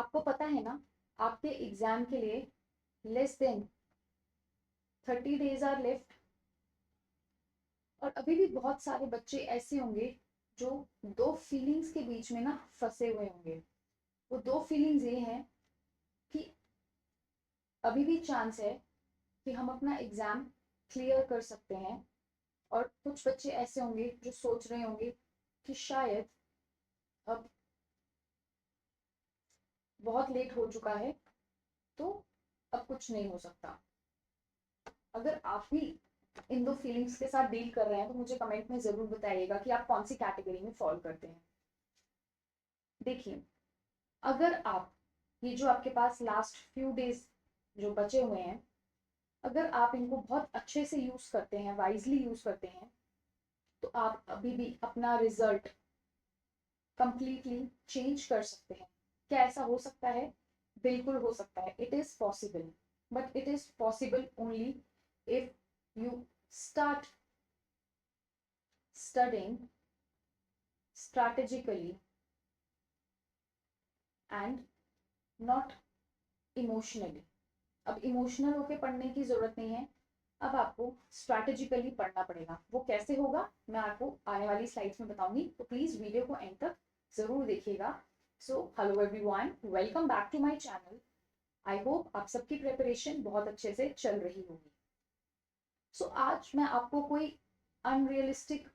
आपको पता है ना, आपके एग्जाम के लिए less than 30 days are left. और अभी भी बहुत सारे बच्चे ऐसे होंगे जो दो फीलिंग्स के बीच में ना फंसे हुए होंगे। वो दो फीलिंग्स ये हैं कि अभी भी चांस है कि हम अपना एग्जाम क्लियर कर सकते हैं, और कुछ बच्चे ऐसे होंगे जो सोच रहे होंगे कि शायद अब बहुत लेट हो चुका है, तो अब कुछ नहीं हो सकता। अगर आप भी इन दो फीलिंग्स के साथ डील कर रहे हैं तो मुझे कमेंट में ज़रूर बताइएगा कि आप कौन सी कैटेगरी में फॉल करते हैं। देखिए, अगर आप ये जो आपके पास लास्ट फ्यू डेज जो बचे हुए हैं, अगर आप इनको बहुत अच्छे से यूज़ करते हैं, वाइजली यूज़ करते हैं, तो आप अभी भी अपना रिजल्ट कंप्लीटली चेंज कर सकते हैं। क्या ऐसा हो सकता है? बिल्कुल हो सकता है। It is possible, but it is possible only if you start studying strategically and not emotionally। अब इमोशनल होके पढ़ने की जरूरत नहीं है, अब आपको स्ट्रैटेजिकली पढ़ना पड़ेगा। वो कैसे होगा मैं आपको आने वाली स्लाइड्स में बताऊंगी, तो प्लीज वीडियो को एंड तक जरूर देखिएगा। So hello everyone, welcome back to my channel. I hope आप सबकी प्रिपरेशन बहुत अच्छे से चल रही होगी। सो आज मैं आपको कोई अनरियलिस्टिक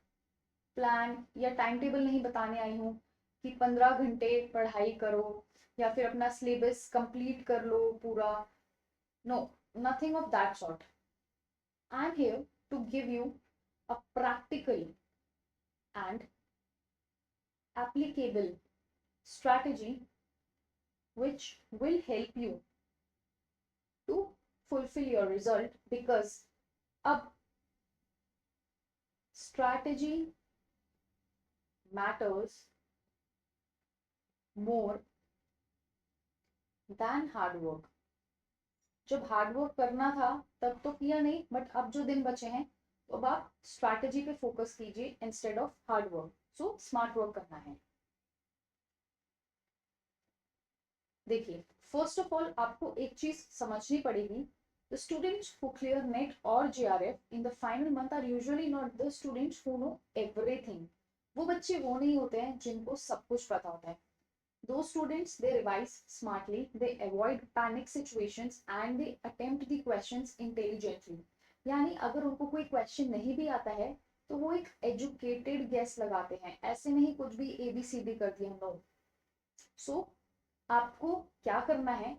प्लान या टाइम टेबल नहीं बताने आई हूँ कि 15 घंटे पढ़ाई करो या फिर अपना सिलेबस कंप्लीट कर लो पूरा। No, nothing of that sort. I am here to give you a practical and applicable strategy which will help you to fulfill your result, because अब strategy matters more than hard work। जब hard work करना था तब तो किया नहीं, but अब जो दिन बचे हैं तो अब आप स्ट्रैटेजी पे फोकस कीजिए instead of hard work. So smart work करना है। देखिए, फर्स्ट ऑफ ऑल आपको एक चीज समझनी पड़ेगी। The students who clear NET और JRF in the final month are usually not the students who know everything. वो बच्चे वो नहीं होते हैं जिनको सब कुछ पता होता है। Those students, they revise smartly, they avoid panic situations and they attempt the questions intelligently। यानी अगर उनको कोई क्वेश्चन नहीं भी आता है तो वो एक एजुकेटेड गेस लगाते हैं, ऐसे नहीं कुछ भी ABCD कर दिया। नो। सो आपको क्या करना है?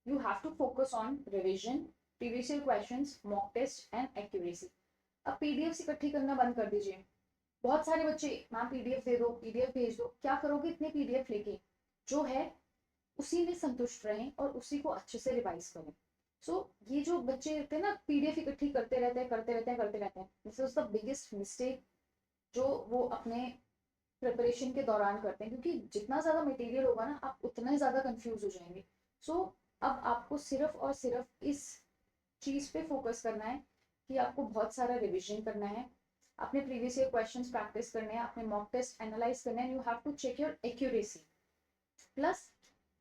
You have to focus on revision, previous year questions, mock test and accuracy. अब पीडीएफ इकट्ठी करना बंद कर दीजिए। बहुत सारे बच्चे, मैम पीडीएफ दे दो, पीडीएफ भेज दो। क्या करोगे इतने पीडीएफ लेके? जो है उसी में संतुष्ट रहें और उसी को अच्छे से रिवाइज करें। सो ये जो बच्चे रहते हैं ना, पीडीएफ इकट्ठी करते रहते हैं करते रहते हैं करते रहते हैं, this is the biggest mistake जो वो अपने प्रिपरेशन के दौरान करते हैं, क्योंकि जितना ज्यादा मटेरियल होगा ना आप उतना ज्यादा कंफ्यूज हो जाएंगे। सो अब आपको सिर्फ और सिर्फ इस चीज पे फोकस करना है कि आपको बहुत सारा रिविजन करना है, अपने प्रीवियस ईयर क्वेश्चंस प्रैक्टिस करने हैं, अपने मॉक टेस्ट एनालाइज करने हैं। You have to check your accuracy plus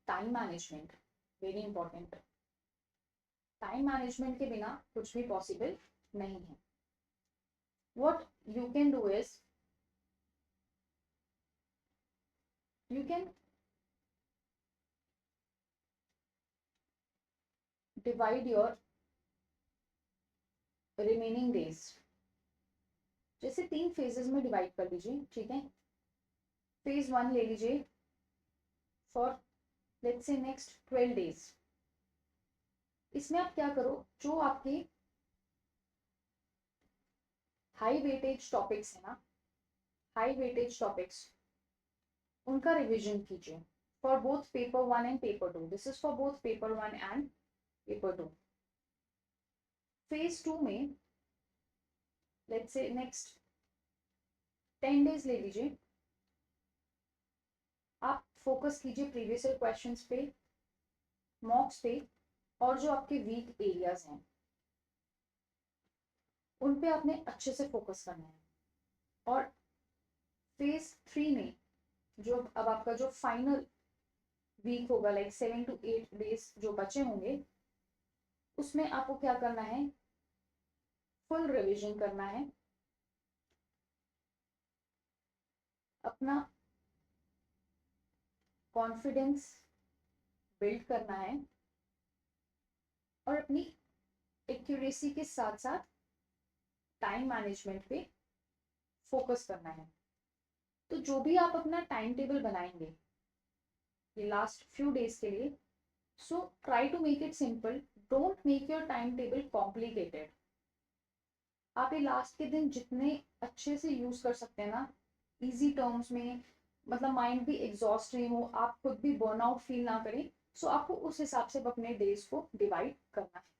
time management, very important. Time management के बिना कुछ भी पॉसिबल नहीं है। What you can do is you can divide your remaining days. जैसे 3 फेजेस में डिवाइड कर लीजिए, ठीक है। फेज 1 ले लीजिए for let's say next 12 days। इसमें आप क्या करो, जो आपके हाई वेटेज टॉपिक्स है ना, हाई वेटेज टॉपिक्स, उनका रिवीजन कीजिए for both paper 1 and paper 2। This is for both paper 1 and paper 2। Phase 2 में लेट्स से नेक्स्ट 10 days ले लीजिए। आप फोकस कीजिए प्रीवियस ईयर क्वेश्चंस पे, मॉक्स पे, और जो आपके वीक एरियाज हैं उन पे आपने अच्छे से फोकस करना है। और फेज 3 में जो अब आपका जो फाइनल वीक होगा, लाइक 7 to 8 days जो बचे होंगे, उसमें आपको क्या करना है, फुल रिविजन करना है, अपना कॉन्फिडेंस बिल्ड करना है और अपनी एक्यूरेसी के साथ साथ टाइम मैनेजमेंट पे फोकस करना है। तो जो भी आप अपना टाइम टेबल बनाएंगे ये लास्ट फ्यू डेज के लिए, so try to make it simple, don't make your time table complicated. आप ये लास्ट के दिन जितने अच्छे से यूज कर सकते हैं ना, इजी टर्म्स में, मतलब माइंड भी एग्जॉस्ट नहीं हो, आप खुद भी बर्नआउट फील ना करें, सो आपको उस हिसाब से अपने डेज को डिवाइड करना है।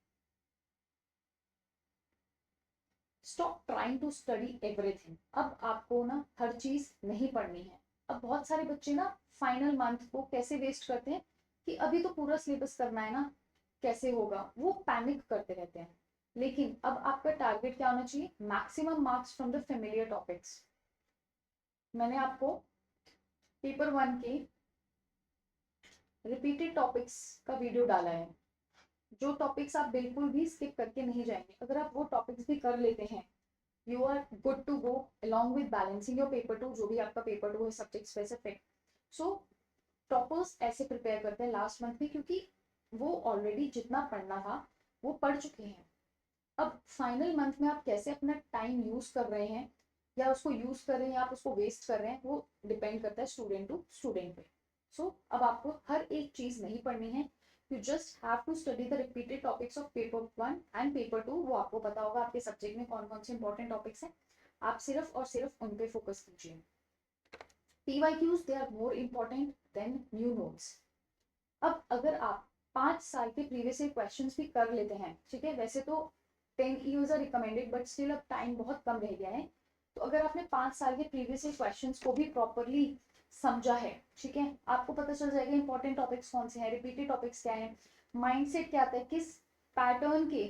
Stop trying to study everything. अब आपको ना हर चीज नहीं पढ़नी है। अब बहुत सारे बच्चे ना फाइनल मंथ को कैसे वेस्ट करते हैं कि अभी तो पूरा सिलेबस करना है ना, कैसे होगा, वो पैनिक करते रहते हैं। लेकिन अब आपका टारगेट क्या होना चाहिए, maximum marks from the familiar topics. मैंने आपको पेपर 1 के रिपीटेड टॉपिक्स का वीडियो डाला है, जो टॉपिक्स आप बिल्कुल भी स्किप करके नहीं जाएंगे। अगर आप वो टॉपिक्स भी कर लेते हैं, you are good to go along with balancing your paper 2, जो भी आपका पेपर 2 है सब्जेक्ट स्पेसिफिक। सो टॉपर्स ऐसे प्रिपेयर करते हैं लास्ट मंथ में, क्योंकि वो ऑलरेडी जितना पढ़ना था वो पढ़ चुके हैं। अब फाइनल मंथ में आप कैसे अपना टाइम यूज कर रहे हैं, या उसको यूज कर रहे हैं या आप उसको वेस्ट कर रहे हैं, वो डिपेंड करता है स्टूडेंट टू स्टूडेंट पे। सो अब आपको हर एक चीज नहीं पढ़नी है, you just have to study the repeated topics of paper 1 and paper 2। वो आपको पता होगा आपके सब्जेक्ट में कौन कौन से इंपॉर्टेंट टॉपिक्स हैं, आप सिर्फ और सिर्फ उन पे फोकस कीजिए। PYQs they are more important than new notes. अब अगर आप 5 साल के प्रीवियस ईयर क्वेश्चंस भी कर लेते हैं, ठीक है, वैसे तो 10 years are recommended, but still अब टाइम बहुत कम रह गया है। तो अगर आपने 5 साल के प्रीवियस ईयर क्वेश्चंस को भी प्रॉपरली समझा है, ठीक है, आपको पता चल जाएगा इंपॉर्टेंट टॉपिक्स कौन से हैं, रिपीटेड टॉपिक्स क्या है, माइंडसेट क्या आता है, किस पैटर्न के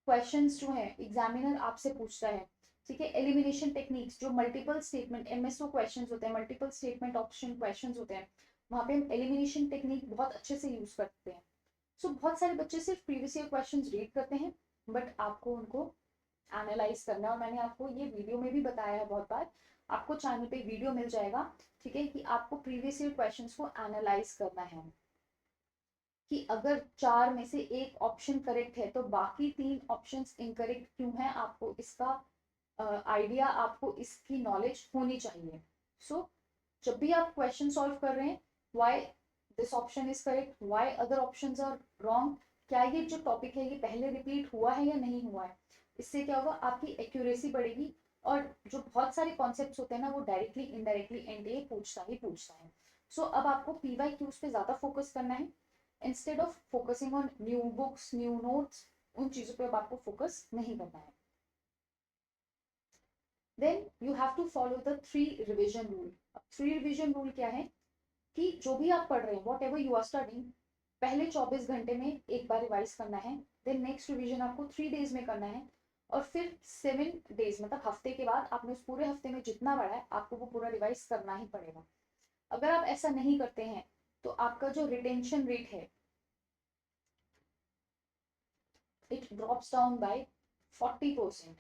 क्वेश्चंस जो है एग्जामिनर आपसे पूछता है, ठीक है। एलिमिनेशन टेक्निक्स, जो मल्टीपल स्टेटमेंट MSO क्वेश्चंस होते हैं, मल्टीपल स्टेटमेंट ऑप्शन क्वेश्चंस होते हैं, वहां पे हम एलिमिनेशन टेक्निक बहुत अच्छे से यूज करते हैं। सो बहुत सारे बच्चे सिर्फ प्रीवियस ईयर क्वेश्चंस रीड करते हैं, बट आपको उनको एनालाइज करना है। और मैंने आपको ये वीडियो में भी बताया है बहुत बार, आपको चैनल पे वीडियो मिल जाएगा, ठीक है, कि आपको प्रीवियस ईयर क्वेश्चंस को एनालाइज करना है, कि अगर 4 में से एक ऑप्शन करेक्ट है तो बाकी 3 ऑप्शंस इनकरेक्ट क्यों है, आपको इसका आइडिया, आपको इसकी नॉलेज होनी चाहिए। सो जब भी आप क्वेश्चन सॉल्व कर रहे हैं, why this option is correct, why other options are wrong, क्या ये जो टॉपिक है ये पहले रिपीट हुआ है या नहीं हुआ है, इससे क्या होगा, आपकी एक्यूरेसी बढ़ेगी। और जो बहुत सारे कॉन्सेप्ट्स होते हैं ना, वो डायरेक्टली इनडायरेक्टली एनटीए पूछता ही पूछता है। सो अब आपको PYQs पे ज्यादा फोकस करना है, instead of focusing on new books, new notes, उन चीजों पे अब आपको फोकस नहीं करना है। Then you have to follow the 3 revision rule. अब 3 रिविजन रूल क्या है, कि जो भी आप पढ़ रहे हैं, whatever you are studying, पहले 24 घंटे में एक बार रिवाइज करना है, देन नेक्स्ट रिविजन आपको 3 days में करना है, और फिर 7 days मतलब हफ्ते के बाद आपने उस पूरे हफ्ते में जितना पढ़ा है आपको वो पूरा रिवाइज करना ही पड़ेगा। अगर आप ऐसा नहीं करते हैं तो आपका जो रिटेंशन रेट है इट ड्रॉप्स डाउन बाय 40%।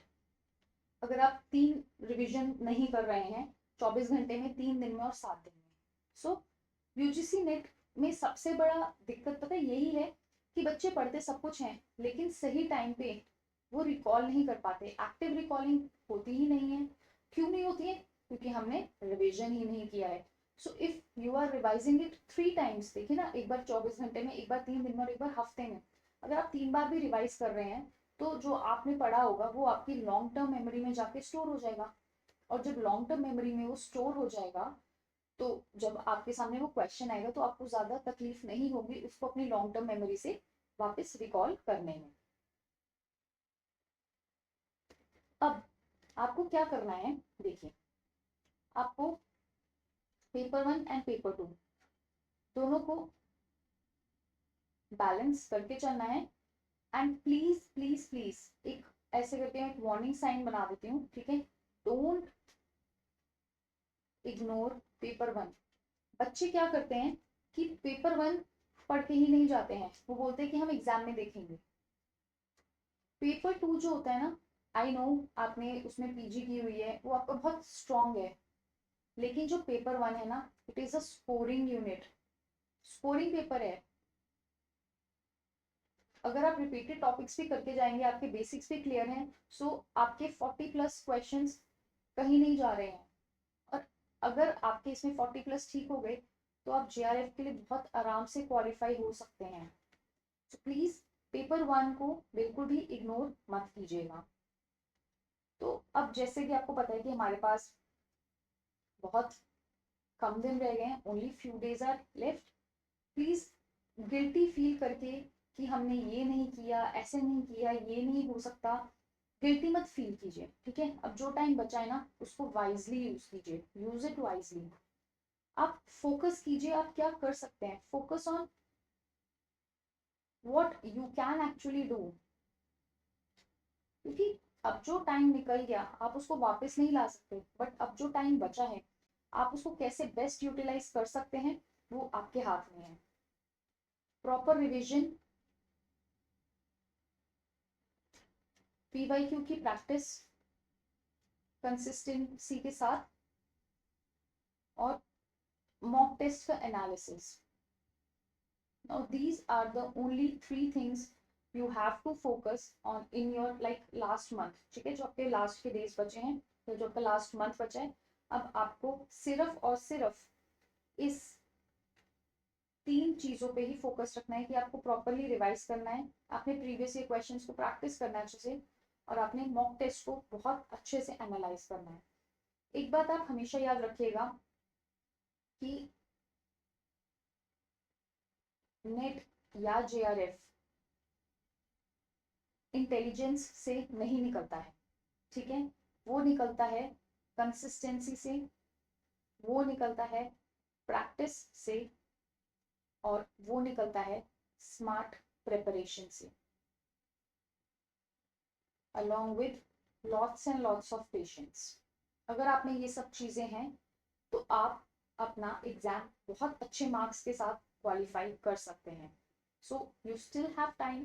अगर आप 3 रिविजन नहीं कर रहे हैं 24 घंटे में, 3 दिन में और 7 दिन में, सो UGC नेट में सबसे बड़ा दिक्कत पता है यही है, कि बच्चे पढ़ते सब कुछ हैं लेकिन सही टाइम पे वो रिकॉल नहीं कर पाते, एक्टिव रिकॉलिंग होती ही नहीं है। क्यों नहीं होती है, क्योंकि हमने रिविजन ही नहीं किया है। So if you are revising it 3 times, देखिए ना, एक बार 24 घंटे में, एक बार 3 दिन में और एक बार हफ्ते में, अगर आप 3 बार भी रिवाइज कर रहे हैं तो जो आपने पढ़ा होगा वो आपकी लॉन्ग टर्म मेमोरी में जाके स्टोर हो जाएगा। और जब लॉन्ग टर्म मेमोरी में वो स्टोर हो जाएगा, तो जब आपके सामने वो क्वेश्चन आएगा तो आपको ज्यादा तकलीफ नहीं होगी उसको अपनी लॉन्ग टर्म मेमोरी से वापस रिकॉल करने में। अब आपको क्या करना है, देखिए, आपको पेपर 1 एंड पेपर 2 दोनों को बैलेंस करके चलना है। एंड प्लीज प्लीज प्लीज, एक ऐसे करके मैं एक वार्निंग साइन बना देती हूँ, ठीक है, डोंट इग्नोर पेपर 1, बच्चे क्या करते हैं कि पेपर 1 पढ़ के ही नहीं जाते हैं, वो बोलते हैं कि हम एग्जाम में देखेंगे। पेपर 2 जो होता है ना, आई नो आपने उसमें पीजी की हुई है, वो आपका बहुत स्ट्रांग है, लेकिन जो पेपर 1 है ना, it is a scoring unit, scoring paper है। अगर आप रिपीटेड टॉपिक्स भी करके जाएंगे, आपके बेसिक्स भी क्लियर हैं, सो आपके 40+ क्वेश्चंस कहीं नहीं जा रहे हैं। और अगर आपके इसमें 40+ ठीक हो गए, तो आप जेआरएफ के लिए बहुत आराम से क्वालिफाई हो सकते हैं। तो प्लीज पेपर 1 को बिल्कुल भी इग्नोर मत कीजिएगा। तो अब जैसे कि आपको पता है कि हमारे पास बहुत कम दिन रह गए हैं, only few days are left. Please guilty feel करके कि हमने ये नहीं किया, ऐसे नहीं किया, ये नहीं हो सकता, गिल्टी मत फील कीजिए, ठीक है। अब जो टाइम बचा है ना, उसको वाइजली यूज कीजिए, यूज इट वाइजली। आप फोकस कीजिए, आप क्या कर सकते हैं, focus on what you can actually do. क्योंकि अब जो टाइम निकल गया आप उसको वापस नहीं ला सकते, बट अब जो टाइम बचा है आप उसको कैसे बेस्ट यूटिलाइज कर सकते हैं, वो आपके हाथ में है। प्रॉपर रिविजन, पीवाईक्यू की प्रैक्टिस कंसिस्टेंसी के साथ, और मॉक टेस्ट का analysis. Now these are the only 3 things you have to focus on in your like last month, ठीक है। जो आपके लास्ट के डेज बचे हैं, तो जो आपका लास्ट मंथ बचा है, अब आपको सिर्फ और सिर्फ इस 3 चीजों पे ही फोकस रखना है कि आपको प्रॉपरली रिवाइज करना है, आपने प्रीवियस ईयर क्वेश्चंस को प्रैक्टिस करना है अच्छे से, और आपने मॉक टेस्ट को बहुत अच्छे से एनालाइज करना है। एक बात आप हमेशा याद रखिएगा कि नेट या जेआरएफ इंटेलिजेंस से नहीं निकलता है, ठीक है। वो निकलता है कंसिस्टेंसी से, वो निकलता है प्रैक्टिस से, और वो निकलता है स्मार्ट प्रिपरेशन से, along with lots and lots of patience। अगर आप में ये सब चीजें हैं, तो आप अपना एग्जाम बहुत अच्छे मार्क्स के साथ क्वालिफाई कर सकते हैं। So you still have time,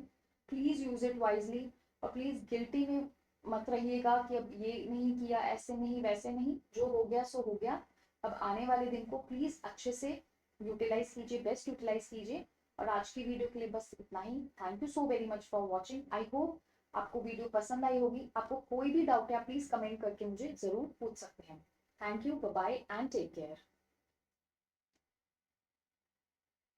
please use it wisely, और प्लीज गिल्टी में मत रहिएगा कि अब ये नहीं किया, ऐसे नहीं, वैसे नहीं, जो हो गया सो हो गया। अब आने वाले दिन को प्लीज अच्छे से यूटिलाइज कीजिए, बेस्ट यूटिलाइज कीजिए। और आज की वीडियो के लिए बस इतना ही। Thank you so very much for watching. I hope आपको वीडियो पसंद आई होगी। आपको कोई भी डाउट है, प्लीज कमेंट करके मुझे जरूर पूछ सकते हैं। Thank you, bye bye and take care.